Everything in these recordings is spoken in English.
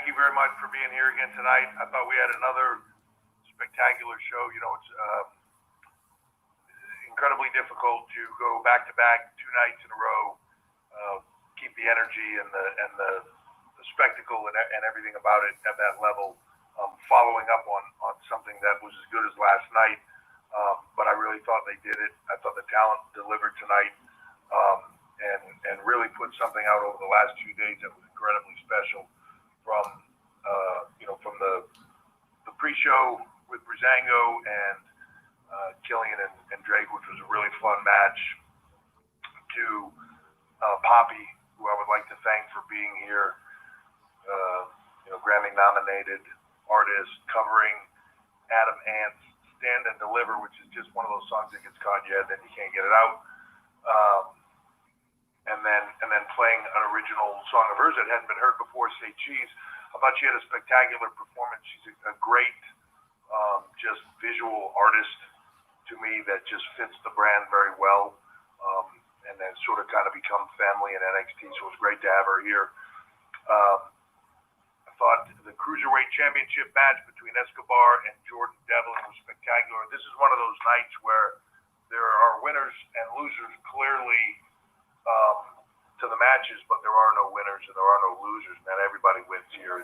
thank you very much for being here again tonight. I thought we had another spectacular show. You know, it's incredibly difficult to go back-to-back 2 nights in a row, keep the energy and the spectacle and everything about it at that level, following up on something that was as good as last night. But I really thought they did it. I thought the talent delivered tonight, and really put something out over the last 2 days that was incredibly special. From the pre-show with Breezango and Killian and Drake, which was a really fun match, to Poppy, who I would like to thank for being here. Grammy-nominated artist covering Adam Ant's "Stand and Deliver," which is just one of those songs that gets caught in your head, then you can't get it out. And then playing an original song of hers that hadn't been heard before, "Say Cheese." I thought she had a spectacular performance. She's a great, just visual artist to me that just fits the brand very well, and then sort of kind of become family in NXT. So it was great to have her here. I thought the Cruiserweight Championship match between Escobar and Jordan Devlin was spectacular. This is one of those nights where there are winners and losers clearly to the matches, but there are no winners and there are no losers. Man, everybody wins here.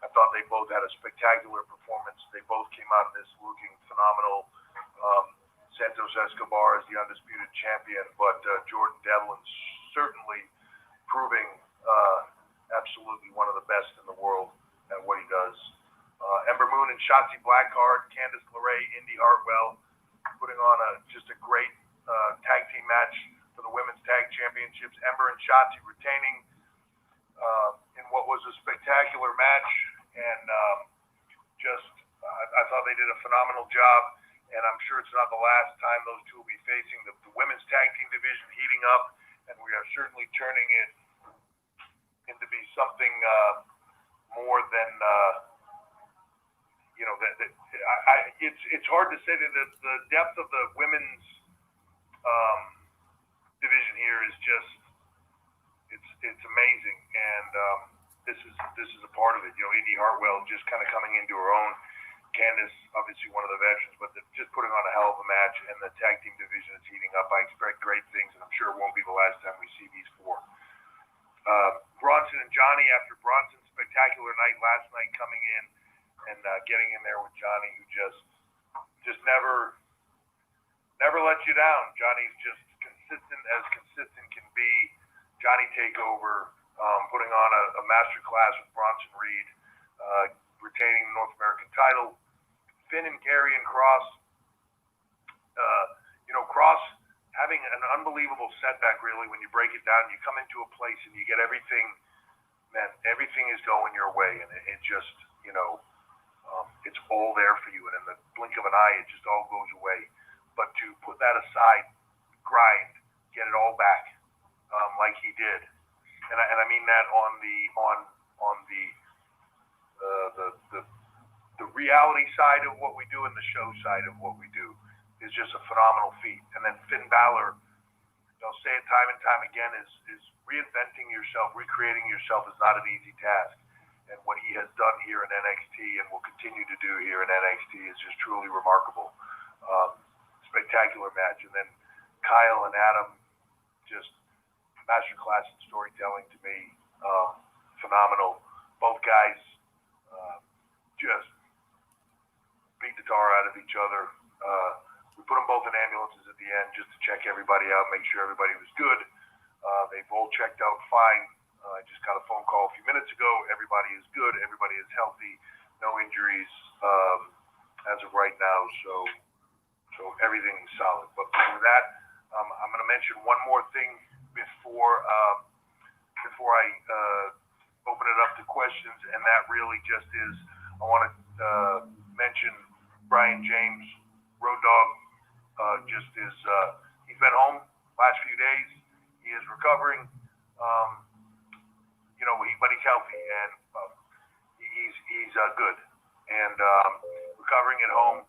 I thought they both had a spectacular performance. They both came out of this looking phenomenal. Santos Escobar is the undisputed champion, but Jordan Devlin's certainly proving absolutely one of the best in the world at what he does. Ember Moon and Shotzi Blackheart, Candice LeRae, Indy Hartwell, putting on just a great tag team match for the Women's Tag Championships. Ember and Shotzi retaining in what was a spectacular match, and I thought they did a phenomenal job, and I'm sure it's not the last time those two will be facing. The Women's Tag Team division heating up, and we are certainly turning it into be something more than it's hard to say that the depth of the women's division here is just it's amazing, and this is a part of it. Indy Hartwell just kind of coming into her own. Candice, obviously one of the veterans, but just putting on a hell of a match, and the tag team division is heating up. I expect great things, and I'm sure it won't be the last time we see these four. Bronson and Johnny, after Bronson's spectacular night last night, coming in and getting in there with Johnny, who just never lets you down. Johnny's just consistent can be. Johnny Takeover, putting on a master class with Bronson Reed, retaining the North American title. Finn and Karrion Kross, Kross having an unbelievable setback, really, when you break it down. You come into a place and you get everything, man, everything is going your way, and it just, it's all there for you, and in the blink of an eye, it just all goes away. But to put that aside, grind, get it all back, like he did, and I mean that on the reality side of what we do and the show side of what we do is just a phenomenal feat. And then Finn Balor, I'll say it time and time again, is reinventing yourself, recreating yourself is not an easy task. And what he has done here in NXT and will continue to do here in NXT is just truly remarkable. Spectacular match. And then Kyle and Adam, just masterclass in storytelling to me. Phenomenal. Both guys just beat the tar out of each other. We put them both in ambulances at the end just to check everybody out, make sure everybody was good. They've all checked out fine. I just got a phone call a few minutes ago. Everybody is good. Everybody is healthy. No injuries as of right now. So everything's solid. But for that, I'm going to mention one more thing before I open it up to questions, and that really just is, I want to mention Brian James, Road Dogg, he's been home last few days. He is recovering, but he's healthy, and he's good, and recovering at home.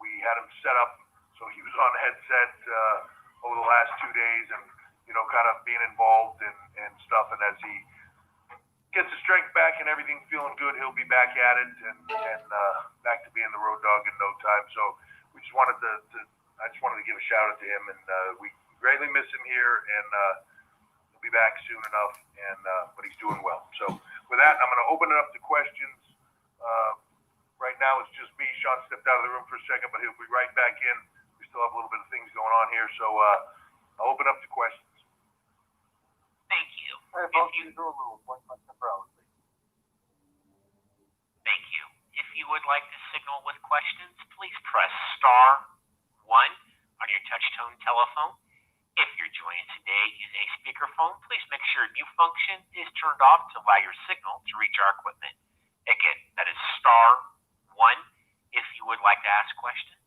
We had him set up, so he was on headset over the last 2 days, and kind of being involved and stuff. And as he gets his strength back and everything feeling good, he'll be back at it and back to being the road dog in no time. So I just wanted to give a shout out to him, and we greatly miss him here, and he'll be back soon enough. But he's doing well. So with that, I'm going to open it up to questions. Right now it's just me. Shawn stepped out of the room for a second, but he'll be right back in. We still have a little bit of things going on here, so I'll open up to questions. Thank you. Thank you. If you would like to signal with questions, please press *1 on your touch-tone telephone. If you're joining today using a speakerphone, please make sure mute function is turned off to allow your signal to reach our equipment. Again, that is *1 if you would like to ask questions.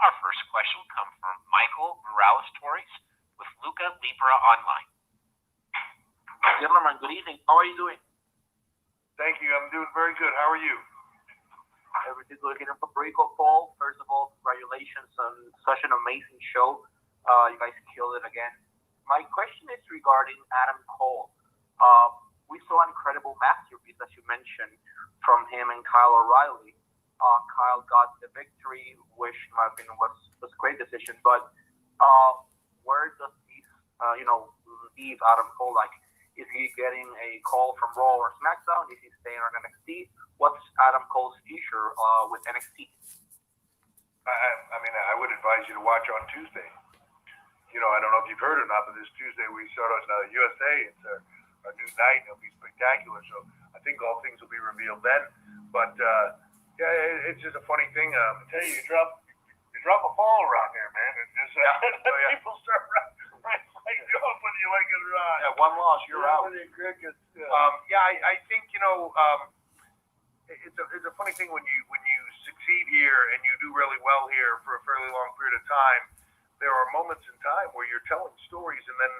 Our first question will come from Michael Morales-Torres with Luca Libra Online. Gentlemen, good evening. How are you doing? Thank you. I'm doing very good. How are you? Everything's good here in Puerto Rico, Paul. First of all, congratulations on such an amazing show. You guys killed it again. My question is regarding Adam Cole. We saw an incredible masterpiece, as you mentioned, from him and Kyle O'Reilly. Kyle got the victory, which in my opinion was a great decision. But where does this, leave Adam Cole? Like, is he getting a call from Raw or SmackDown? Is he staying on NXT? What's Adam Cole's future with NXT? I would advise you to watch on Tuesday. I don't know if you've heard or not, but this Tuesday we start on USA. It's a new night. It'll be spectacular. So I think all things will be revealed then. But it's just a funny thing. I tell you, you drop a ball around here, man. It just people start running. Whether you like it or not. Yeah, one loss, you're out. I think it's a funny thing when you succeed here and you do really well here for a fairly long period of time. There are moments in time where you're telling stories, and then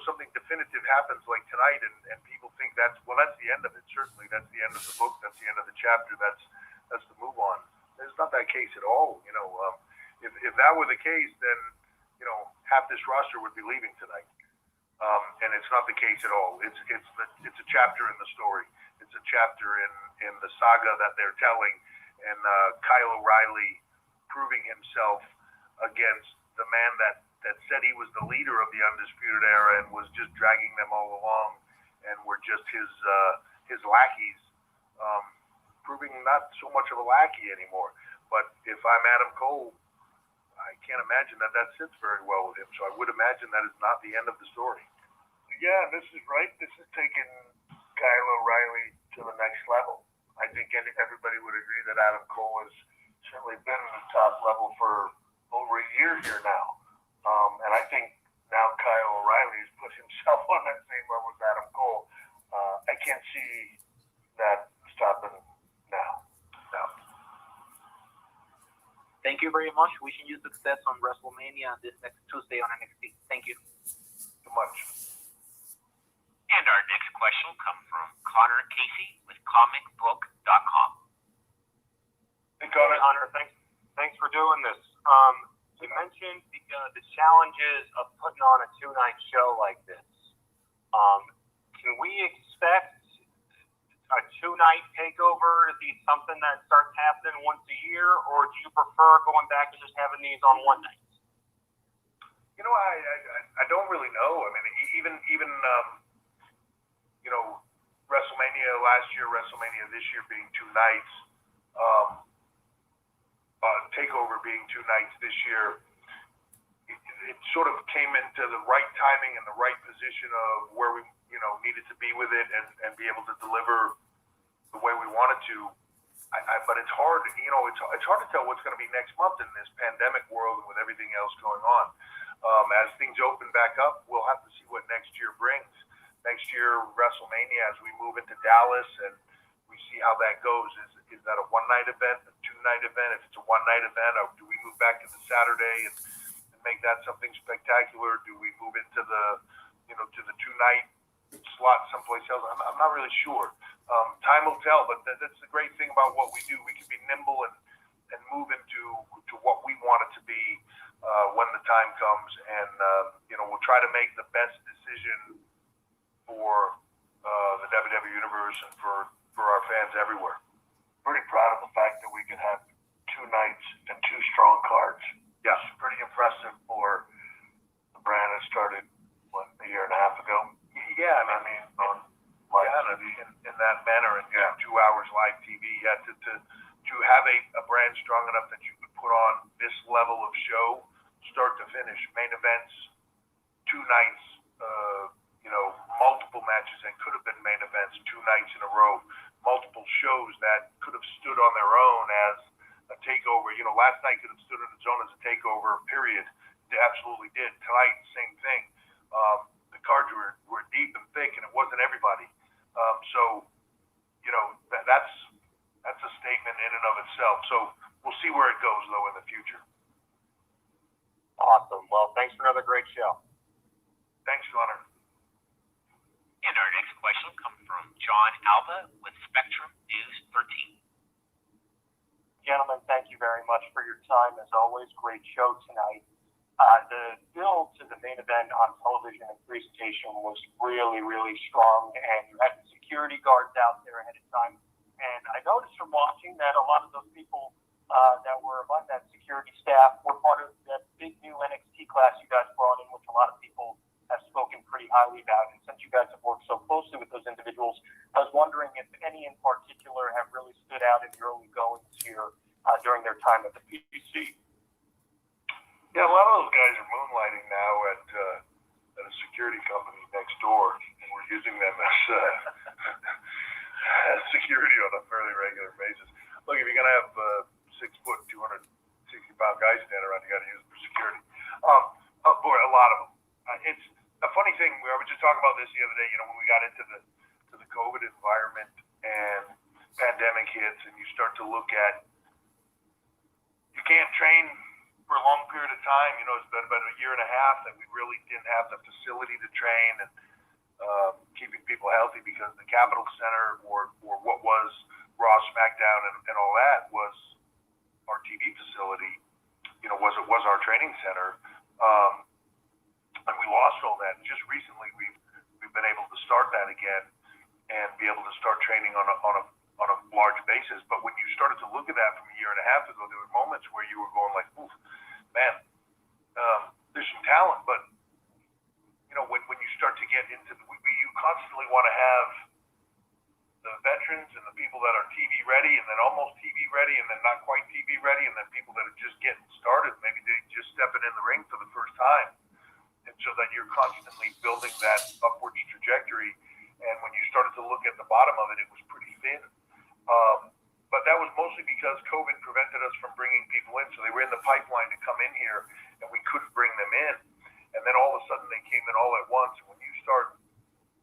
something definitive happens like tonight, and people think that's the end of it. Certainly, that's the end of the book. That's the end of the chapter. That's the move on. It's not that case at all. If that were the case, then half this roster would be leaving tonight. And it's not the case at all. It's a chapter in the story. It's a chapter in the saga that they're telling, and Kyle O'Reilly proving himself against the man that said he was the leader of the Undisputed Era and was just dragging them all along and were just his lackeys, proving not so much of a lackey anymore. But if I'm Adam Cole, I can't imagine that sits very well with him. So I would imagine that is not the end of the story. Yeah, this is right. This is taking Kyle O'Reilly to the next level. I think everybody would agree that Adam Cole has certainly been at the top level for over a year here now. And I think now Kyle O'Reilly has put himself on that same level as Adam Cole. I can't see that stopping now. No. Thank you very much. Wishing you success on WrestleMania this next Tuesday on NXT. Thank you so much. And our next question will come from Connor Casey with comicbook.com. Hey, Connor. Thanks for doing this. You mentioned the challenges of putting on a two-night show like this. Can we expect a two-night takeover to be something that starts happening once a year, or do you prefer going back to just having these on one night? I don't really know. I mean, even WrestleMania last year, WrestleMania this year being two nights, Takeover being two nights this year, it sort of came into the right timing and the right position of where we needed to be with it and be able to deliver the way we wanted to. But it's hard, it's hard to tell what's going to be next month in this pandemic world and with everything else going on. As things open back up, we'll have to see what next year brings. Next year, WrestleMania, as we move into Dallas and we see how that goes. Is that a one-night event, a two-night event? If it's a one-night event, do we move back to the Saturday and make that something spectacular? Do we move into the two-night slot someplace else? I'm not really sure. Time will tell, but that's the great thing about what we do. We can be nimble and move into what we want it to be when the time comes, and we'll try to make the best decision for the WWE Universe and for our fans everywhere. Pretty proud of the fact that we could have 2 nights and 2 strong cards. Yes, pretty impressive for the brand that started, a year and a half ago? Yeah, I mean, in that manner, and 2 hours live TV, to have a brand strong enough that you could put on this level of show, start to finish, main events, 2 nights, multiple matches that could have been main events, 2 nights in a row, multiple shows that could have stood on their own as a takeover. Last night could have stood on its own as a takeover, period. It absolutely did. Tonight, same thing. The cards were deep and thick, and it wasn't everybody. That's a statement in and of itself. So we'll see where it goes, though, in the future. Awesome. Well, thanks for another great show. Thanks, Connor. And our next question will come from John Alba with Spectrum News 13. Gentlemen, thank you very much for your time. As always, great show tonight. The build to the main event on television and presentation was really, really strong, and you had the security guards out there ahead of time. And I noticed from watching that a lot of those people that were among that security staff were part of that big new NXT class you guys brought in, which a lot of people have spoken pretty highly about. And since you guys have worked so closely with those individuals, I was wondering if any in particular have really stood out in the early goings here during their time at the PPC. Yeah, a lot of those guys are moonlighting now at a security company next door, and we're using them as security on a fairly regular basis. Look, if you're gonna have 6 foot, 260-pound guys standing around, you got to use them for security. Boy, a lot of them. It's a funny thing. I was just talking about this the other day. When we got into the COVID environment and pandemic hits, and you start to look at, you can't train for a long period of time. It's been about a year and a half that we really didn't have the facility to train and keeping people healthy, because the Capitol Center or what was Raw, SmackDown, and all that was our TV facility. Was our training center, and we lost all that. Just recently, we've been able to start that again and be able to start training on a large basis. But when you started to look at that from a year and a half ago, there were moments where you were going like, "Oof, man, there's some talent." But when you start to get into you constantly want to have the veterans and the people that are TV ready, and then almost TV ready, and then not quite TV ready, and then people that are just getting started, maybe they just stepping in the ring for the first time, and so that you're constantly building that upwards trajectory. And when you started to look at the bottom of it, it was pretty thin. But that was mostly because COVID prevented us from bringing people in, so they were in the pipeline to come in here, and we couldn't bring them in. And then all of a sudden they came in all at once. And when you start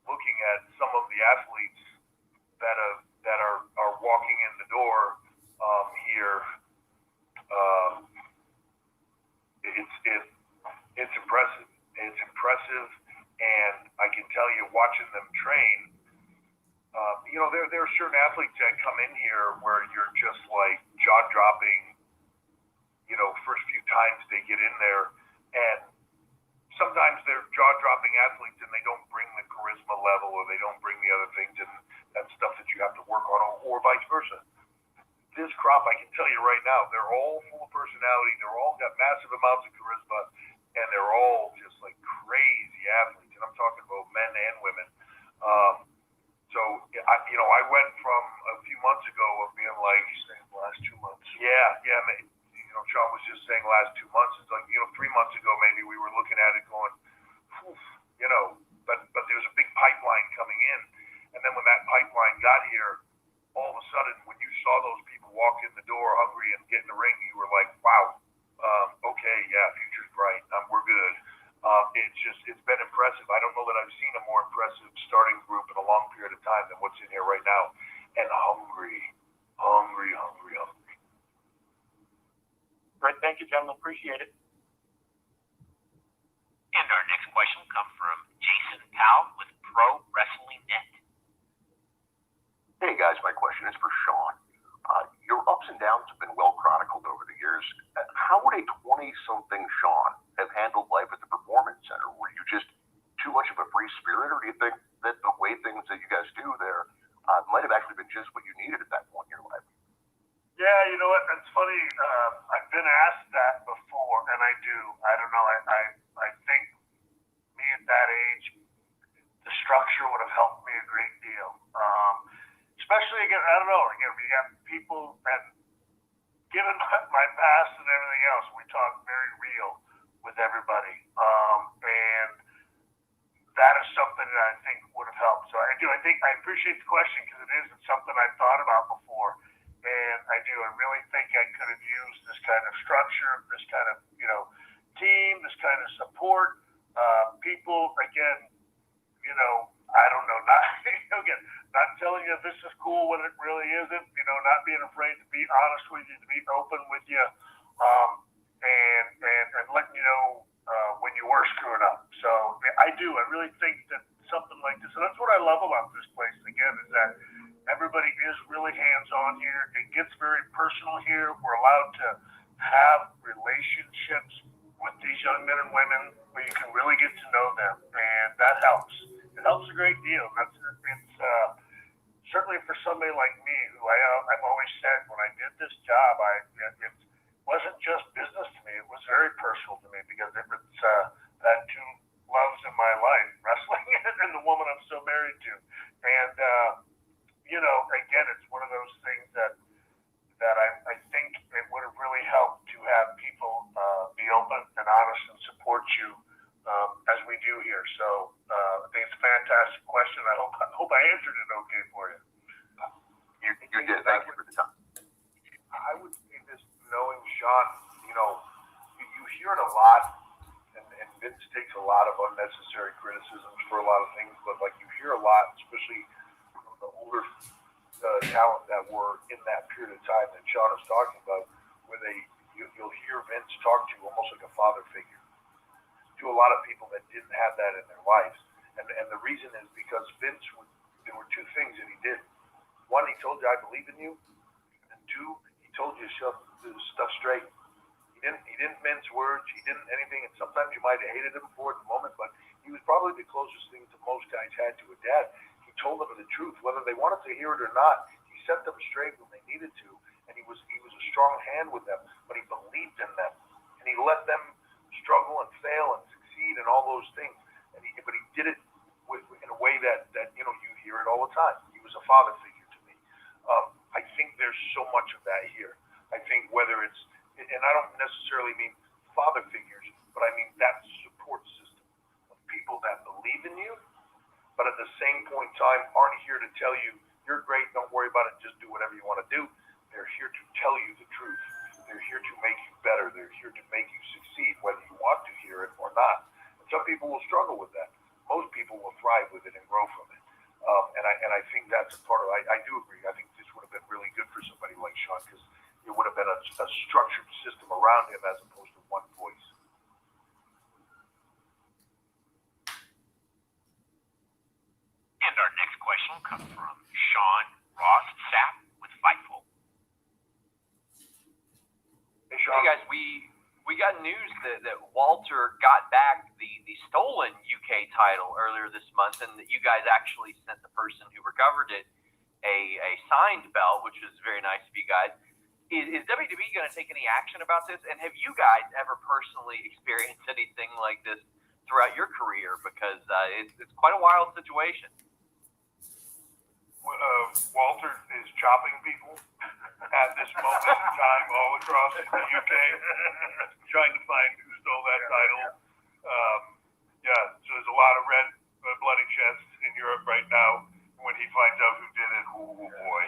looking at some of the athletes that are walking in the door here, it's impressive. It's impressive, and I can tell you, watching them train, there are certain athletes that come in here where you're just like jaw dropping. First few times they get in there, and sometimes they're jaw-dropping athletes and they don't bring the charisma level, or they don't bring the other things, and that's stuff that you have to work on, or vice versa. This crop, I can tell you right now, they're all full of personality. They're all got massive amounts of charisma, and they're all just like crazy athletes. And I'm talking about men and women. I went from a few months ago of being like, the last 2 months. Yeah, man. Sean was just saying last 2 months. It's like, 3 months ago, maybe we were looking at it going, but there was a big pipeline coming in. And then when that pipeline got here, all of a sudden, when you saw those people walk in the door hungry and get in the ring, you were like, wow, okay, yeah, future's bright. We're good. It's been impressive. I don't know that I've seen a more impressive starting group in a long period of time than what's in here right now. And hungry. Great. Thank you, gentlemen. Appreciate it. And our next question will come from Jason Powell with Pro Wrestling Net. Hey, guys. My question is for Shawn. Your ups and downs have been well chronicled over the years. How would a 20-something Shawn free spirit, or do you think that the way things that you guys do there might have actually been just what you needed at that point in your life? Yeah, you know what? It's funny. I've been asked that before, and I do. I don't know. I think me at that age, the structure would have helped me a great deal. Especially again, I don't know. Again, we got people, and given my past and everything else, we talk very real with everybody, and that is something that I think would have helped. So I do. I think I appreciate the question because it isn't something I've thought about before. And I do. I really think I could have used this kind of structure, this kind of, team, this kind of support. People, again, I don't know, not telling you this is cool when it really isn't, not being afraid to be honest with you, to be open with you, and letting you know when you were screwing up. So I do. I really think that something like this, and that's what I love about this place, again, is that everybody is really hands-on here. It gets very personal here. We're allowed to have relationships with these young men and women where you can really get to know them, and that helps. It helps a great deal. It's certainly for somebody like me, who I've always said when I did this job, it wasn't just business to me. It was very personal to me because it's that two loves in my life, wrestling and the woman I'm so married to, and again, it's one of those things that I think it would have really helped to have people be open and honest and support you as we do here. So I think it's a fantastic question. I hope I answered it okay for you. You did. Thank you for the time. I would say this, knowing Shawn, you hear it a lot, and Vince takes a lot of unnecessary criticisms for a lot of things, but you hear a lot, especially from the older talent that were in that period of time that Shawn is talking about, where you'll hear Vince talk to you almost like a father figure to a lot of people that didn't have that in their lives. And the reason is because Vince, there were two things that he did. One, he told you, I believe in you. And two, he told you stuff straight. He didn't mince words. He didn't anything. And sometimes you might have hated him for it in the moment, but he was probably the closest thing to most guys had to a dad. He told them the truth, whether they wanted to hear it or not. He set them straight when they needed to, and he was a strong hand with them. But he believed in them, and he let them struggle and fail and succeed and all those things. But he did it in a way that you hear it all the time. He was a father figure to me. I think there's so much of that here. I think whether it's, and I don't necessarily mean father figures, but I mean that support system of people that believe in you, but at the same point in time aren't here to tell you, you're great, don't worry about it, just do whatever you want to do. They're here to tell you the truth. They're here to make you better. They're here to make you succeed, whether you want to hear it or not. And some people will struggle with that. Most people will thrive with it and grow from it. And I think that's a part of it. I do agree. I think this would have been really good for somebody like Shawn, because it would have been a structured system around him as opposed to one voice. And our next question will come from Sean Ross Sapp with Fightful. Hey, Sean. Hey guys, we got news that Walter got back the stolen UK title earlier this month, and that you guys actually sent the person who recovered it a signed belt, which was very nice of you guys. Is WWE going to take any action about this? And have you guys ever personally experienced anything like this throughout your career? Because it's quite a wild situation. Walter is chopping people at this moment in time all across the UK, trying to find who stole that title. So there's a lot of red bloody chests in Europe right now when he finds out who did it. Oh boy.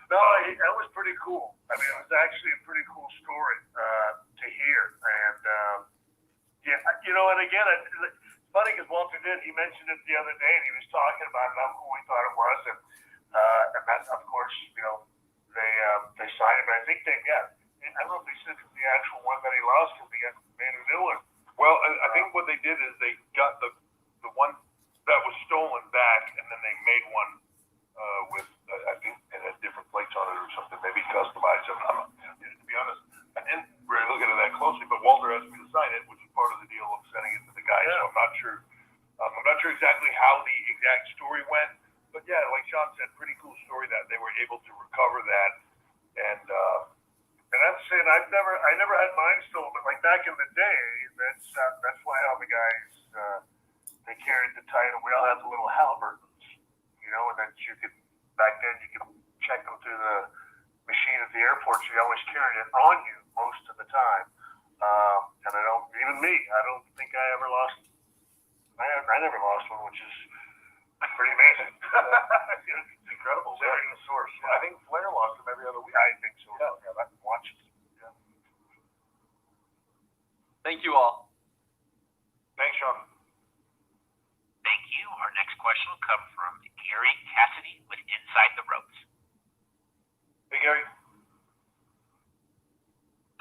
No, that was pretty cool. I mean, it was actually a pretty cool story to hear. And and again, it's funny because Walter he mentioned it the other day, and he was talking about how cool he thought it was, and that's, of course, they signed him. I think I don't know if they said the actual one that he lost because he made a new one. Well, I think what they did is they got the one that was stolen back, and then they made one with, I think it had different plates on it or something, maybe customized. To be honest, I didn't really look at it that closely, but Walter asked me to sign it, which is part of the deal of sending it to the guy. Yeah. So I'm not sure exactly how Shawn said, pretty cool story that they were able to recover that, and that's it. I never had mine stolen, but like back in the day, that's why all the guys they carried the title. We all had the little Halliburtons, you know, and then back then you could check them through the machine at the airport, so you always carried it on you most of the time. And I don't think I ever lost. I never lost one, which is pretty amazing. It's incredible. Considering the source. Yeah. I think Flair lost them every other week. I think so. Yeah, I can watch it. Yeah. Thank you all. Thanks, Sean. Thank you. Our next question will come from Gary Cassidy with Inside the Ropes. Hey, Gary.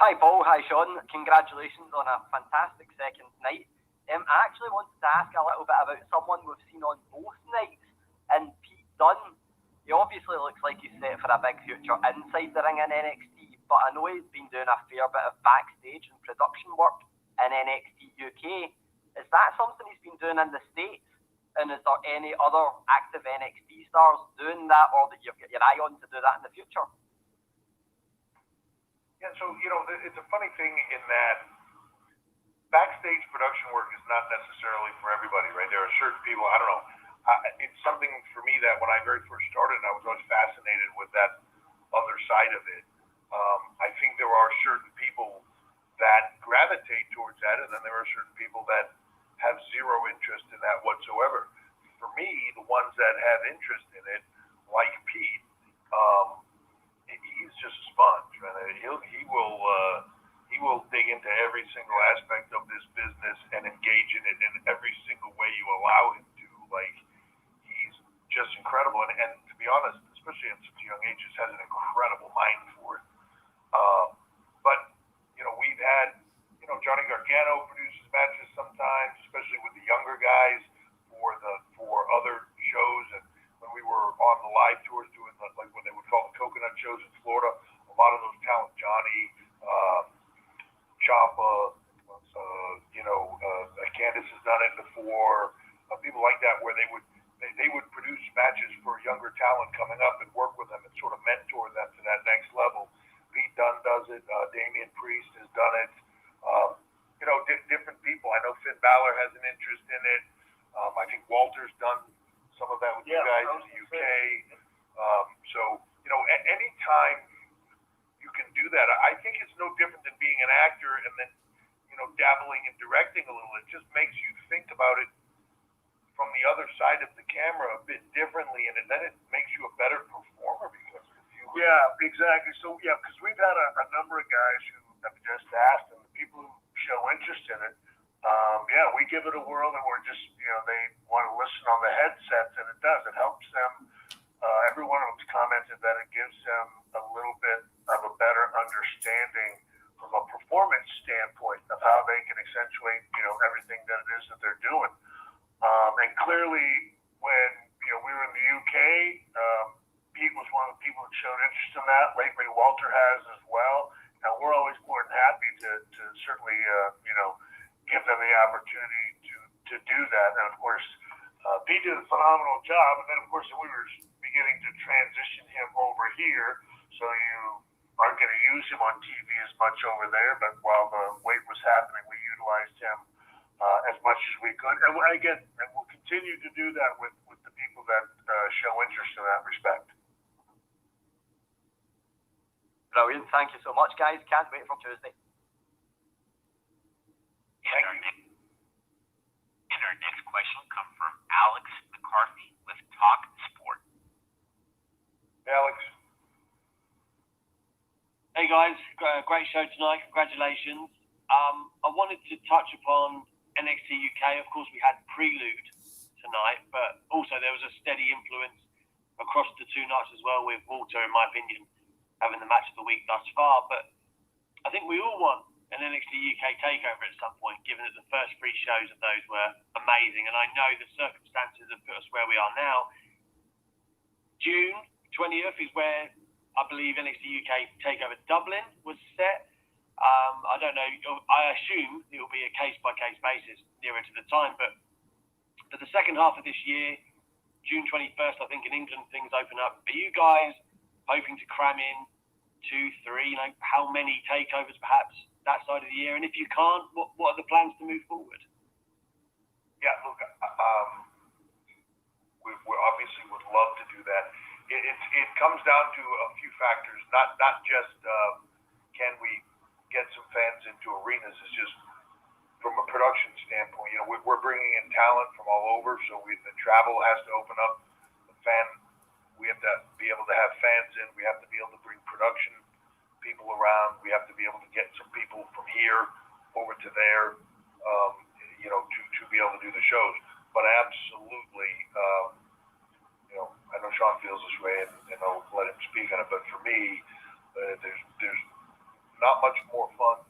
Hi, Paul. Hi, Sean. Congratulations on a fantastic second night. I actually wanted to ask a little bit about someone we've seen on both nights, and Pete Dunne. He obviously looks like he's set for a big future inside the ring in NXT, but I know he's been doing a fair bit of backstage and production work in NXT UK. Is that something he's been doing in the States? And is there any other active NXT stars doing that, or that you've got your eye on to do that in the future? Yeah, so, you know, it's a funny thing in that backstage production work is not necessarily for everybody, right? There are certain people, I don't know, it's something for me that when I very first started, I was always fascinated with that other side of it. I think there are certain people that gravitate towards that, and then there are certain people that have zero interest in that whatsoever. For me, the ones that have interest in it, like Pete, he's just a sponge, man. He will dig into every single aspect of this business and engage in it in every single way you allow him to. Like, he's just incredible, and to be honest, especially at such a young age, just has an incredible mind for it. But you know, we've had, you know, Johnny Gargano produces matches sometimes, especially with the younger guys for other shows, and when we were on the live tours doing like what they would call the coconut shows in Florida, a lot of those talent, Johnny, Ciampa, Candice has done it before, people like that, where they would produce matches for younger talent coming up and work with them and sort of mentor them to that next level. Pete Dunne does it. Damian Priest has done it. You know, different people. I know Finn Balor has an interest in it. I think Walter's done some of that with you guys in the UK. So, you know, anytime you can do that, I think it's no different than being an actor and then, you know, dabbling and directing a little. It just makes you think about it from the other side of the camera a bit differently, and then it makes you a better performer because of it. Yeah, exactly. So, yeah, because we've had a number of guys who have just asked, and the people who show interest in it, yeah, we give it a whirl, and we're just, you know, they want to listen on the headsets, and it does. It helps them. Every one of them's commented that it gives them a little bit of a better understanding from a performance standpoint of how they can accentuate, you know, everything that it is that they're doing. And clearly, when, you know, we were in the UK, Pete was one of the people that showed interest in that. Lately, Walter has as well. And we're always more than happy to certainly, you know, give them the opportunity to do that. And of course, Pete did a phenomenal job. And then, of course, we were beginning to transition him over here. So you aren't going to use him on TV as much over there. But while the wait was happening, we utilized him as much as we could. And again, and we'll continue to do that with the people that show interest in that respect. Brilliant. Thank you so much, guys. Can't wait for Tuesday. And our next question will come from Alex McCarthy with Talk Sport. Alex. Hey guys, great show tonight. Congratulations. I wanted to touch upon NXT UK. Of course, we had Prelude tonight, but also there was a steady influence across the two nights as well, with Walter, in my opinion, having the match of the week thus far. But I think we all want an NXT UK takeover at some point, given that the first three shows of those were amazing. And I know the circumstances have put us where we are now. June 20th is where I believe NXT UK Takeover Dublin was set. I don't know. I assume it will be a case-by-case basis nearer to the time. But for the second half of this year, June 21st, I think in England things open up. Are you guys hoping to cram in 2, 3, how many takeovers perhaps that side of the year? And if you can't, what are the plans to move forward? Yeah, look, we obviously would love to do that. It comes down to a few factors, not just can we get some fans into arenas. It's just from a production standpoint. We're bringing in talent from all over, so the travel has to open up. We have to be able to have fans in. We have to be able to bring production people around. We have to be able to get some people from here over to there, to be able to do the shows. But absolutely, I know Shawn feels this way, and I'll let him speak on it. But for me, there's not much more fun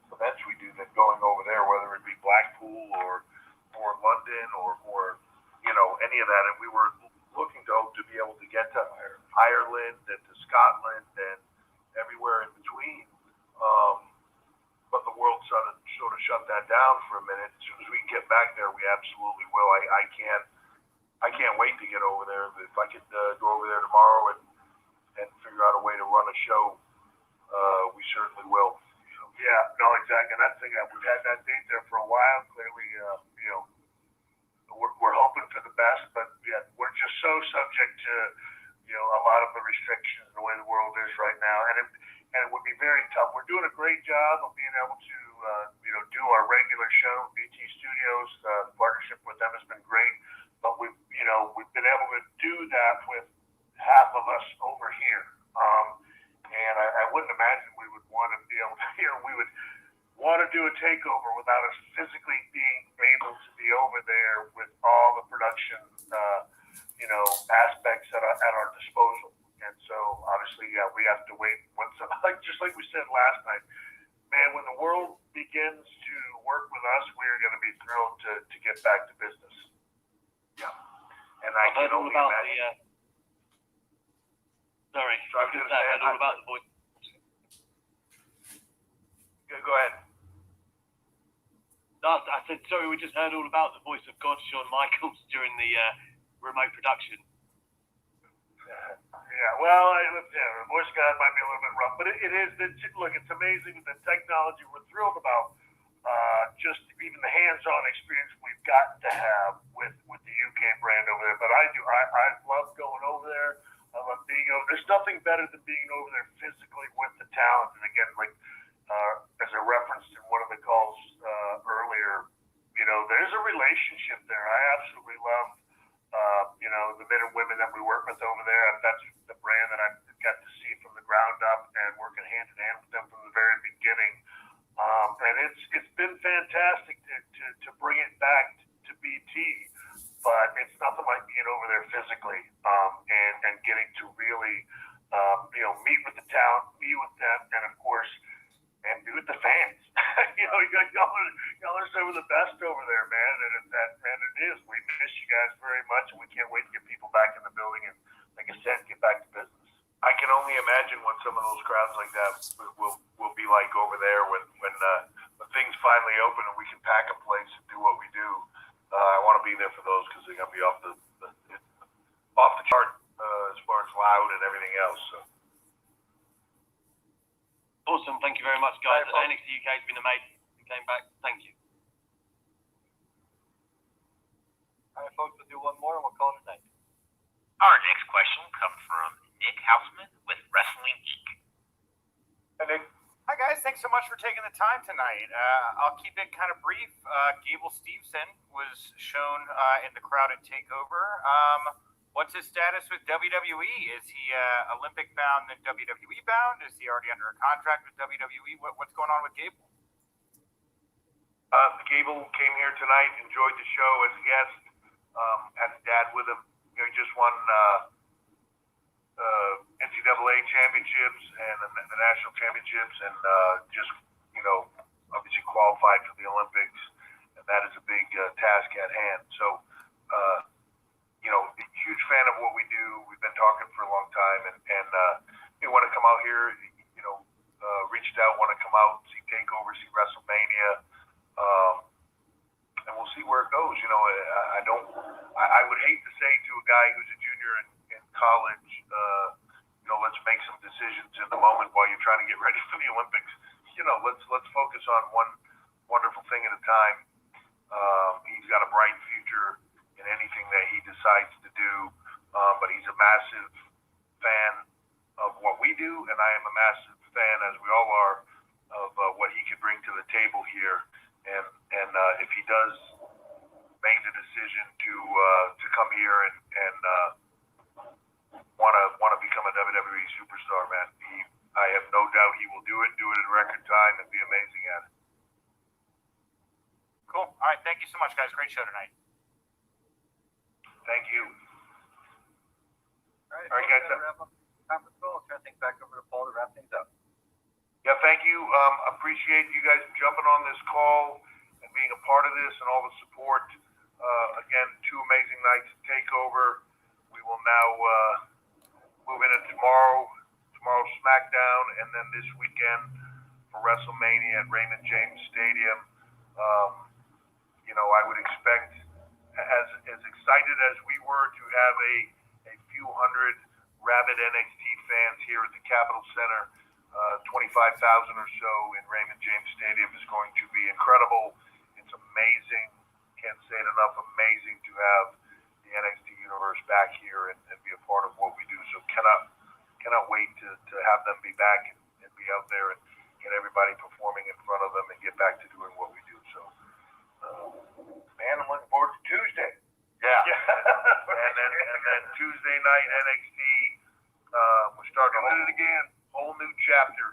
events we do than going over there, whether it be Blackpool or London or any of that. And we were looking to hope to be able to get to Ireland and to Scotland and everywhere in between. But the world sort of shut that down for a minute. As soon as we can get back there, we absolutely will. I can't wait to get over there. If I could go over there tomorrow and figure out a way to run a show, we certainly will. Yeah, no, exactly. And that's the thing. We've had that date there for a while. Clearly, we're hoping for the best, but yeah, we're just so subject to a lot of the restrictions the way the world is right now, and it would be very tough. We're doing a great job of being able to do our regular show. BT Studios, the partnership with them has been great, but we've been able to do that with half of us over here. And I wouldn't imagine we would want to be able to, we would want to do a takeover without us physically being able to be over there with all the production, aspects at our disposal. And so obviously, we have to wait. Just like we said last night, man, when the world begins to work with us, we are going to be thrilled to get back to business. Yeah. And I can only imagine. Sorry, I heard all about the voice. Go ahead. No, I said, sorry, we just heard all about the voice of God, Shawn Michaels, during the remote production. Yeah, well, the voice guy might be a little bit rough, but it is. Look, it's amazing the technology we're thrilled about. Just even the hands-on experience we've got to have with the UK brand over there. But I love going over there. I love being over. There's nothing better than being over there physically with the talent. And again, as I referenced in one of the calls earlier, there's a relationship there. I absolutely love, the men and women that we work with over there. And that's the brand that I've got to see from the ground up and working hand in hand with them from the very beginning. And it's been fantastic to bring it back to BT, but it's nothing like being over there physically and getting to really meet with the talent, be with them, and of course, and be with the fans. Y'all are some of the best over there, man. And it is. We miss you guys very much, and we can't wait to get people back in the building and, like I said, get back to business. I can only imagine what some of those crowds like that will be like over there when things finally open and we can pack a place and do what we do. I want to be there for those because they're going to be off the chart as far as loud and everything else. So. Awesome. Thank you very much, guys. NXT UK has been amazing. You came back. Thank you. All right, folks, we'll do one more and we'll call it a night. Our next question will come from Nick Hausman with Wrestling Geek. Hey, Nick. Hi, guys. Thanks so much for taking the time tonight. I'll keep it kind of brief. Gable Steveson was shown in the crowd at Takeover. What's his status with WWE? Is he Olympic bound and WWE bound? Is he already under a contract with WWE? What's going on with Gable? Gable came here tonight, enjoyed the show as a guest, had his dad with him. He just won NCAA championships and the national championships, and just obviously qualified for the Olympics, and that is a big task at hand. So huge fan of what we do. We've been talking for a long time, and they want to come out here. Reached out, want to come out, see Takeover, see WrestleMania, and we'll see where it goes. You know, I would hate to say to a guy who's a junior in college, you know, let's make some decisions in the moment while you're trying to get ready for the Olympics. You know, let's focus on one wonderful thing at a time. He's got a bright future in anything that he decides to do, but he's a massive fan of what we do, and I am a massive fan, as we all are, of what he could bring to the table here. And if he does make the decision to come here and want to become a WWE superstar, man, I have no doubt he will do it in record time, and be amazing at it. Cool. All right. Thank you so much, guys. Great show tonight. Thank you. All right, guys. Time for I'll turn things back over to Paul to wrap things up. Yeah, thank you. Appreciate you guys jumping on this call and being a part of this and all the support. Again, 2 amazing nights of Takeover. We will now move into tomorrow's SmackDown, and then this weekend for WrestleMania at Raymond James Stadium. You know, I would expect, as excited as we were to have a few hundred rabid NXT fans here at the Capitol Center, 25,000 or so in Raymond James Stadium is going to be incredible. It's amazing. Can't say it enough. Amazing to have the NXT universe back here and be a part of what we do. So cannot wait to have them be back and be out there and get everybody performing in front of them and get back to doing what we do. So, Man, I'm looking forward to Tuesday. yeah. and then Tuesday night NXT, we're starting it again. Whole new chapter